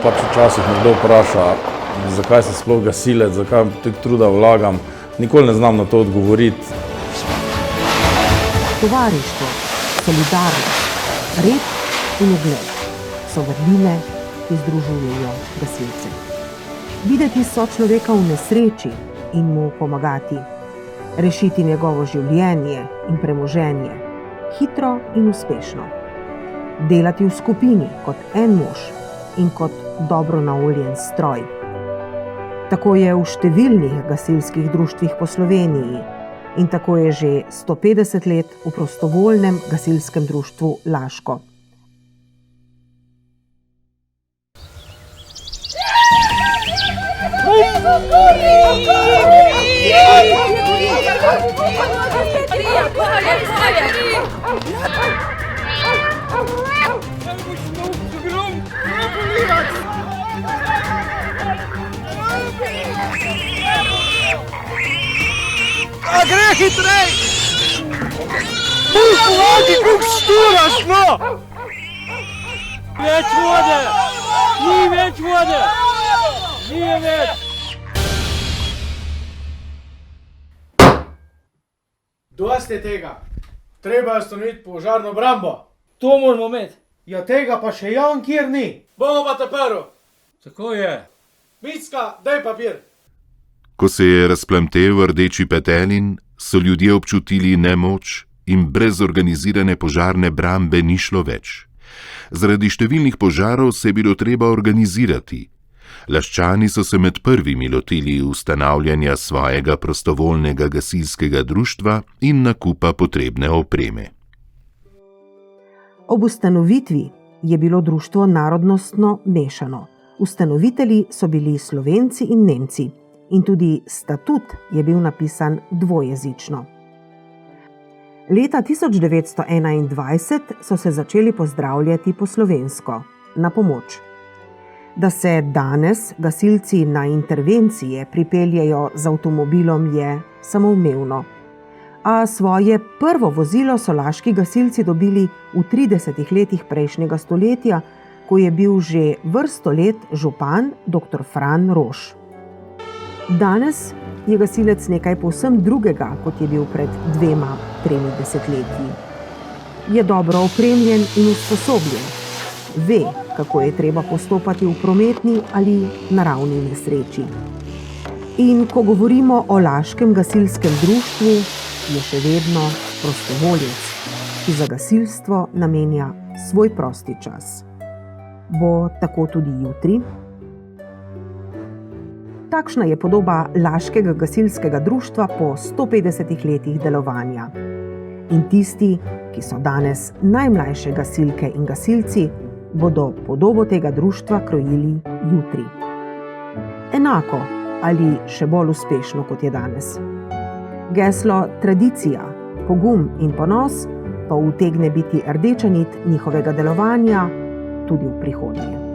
pač včasih nekdo vpraša, zakaj sem sploh gasilec, zakaj toliko truda vlagam, nikoli ne znam na to odgovoriti. Tovarištvo, solidarnost, red in ugled so vrline, ki združujejo gasilce. Videti so človeka v nesreči in mu pomagati, rešiti njegovo življenje in premoženje, hitro in uspešno. Delati v skupini kot en mož in kot dobro naoljen stroj. Tako je v številnih gasilskih društvih po Sloveniji in tako je že 150 let v prostovoljnem gasilskem društvu Laško. A gre hitrej! Vladi, kako šturaš, no! Več vode! Ni več vode! Ni več! Dosti je tega. Treba je ustanoviti požarno obrambo. To moramo imeti. Ja, tega pa še javn kjer ni. Bomo pa teperu. Tako je. Micka, daj papir. Ko se je razplamtel rdeči petelin, so ljudje občutili nemoč in brez organizirane požarne brambe ni šlo več. Zaradi številnih požarov se je bilo treba organizirati. Laščani so se med prvimi lotili ustanavljanja svojega prostovoljnega gasilskega društva in nakupa potrebne opreme. Ob ustanovitvi je bilo društvo narodnostno mešano. Ustanovitelji so bili Slovenci in Nemci in tudi statut je bil napisan dvojezično. Leta 1921 so se začeli pozdravljati po slovensko, na pomoč. Da se danes gasilci na intervencije pripeljejo z avtomobilom je samoumevno. A svoje prvo vozilo so laški gasilci dobili v 30 letih prejšnjega stoletja, ko je bil že vrsto let župan dr. Fran Roš. Danes je gasilec nekaj povsem drugega, kot je bil pred 2-3 desetletji. Je dobro opremljen in usposobljen. Ve, kako je treba postopati v prometni ali naravni nesreči. In ko govorimo o laškem gasilskem društvu, je še vedno prostovoljec, ki za gasilstvo namenja svoj prosti čas. Bo tako tudi jutri? Takšna je podoba laškega gasilskega društva po 150 letih delovanja. In tisti, ki so danes najmlajše gasilke in gasilci, bodo podobo tega društva krojili jutri. Enako ali še bolj uspešno, kot je danes. Geslo tradicija, pogum in ponos pa utegne biti rdeča nit njihovega delovanja tudi v prihodnje.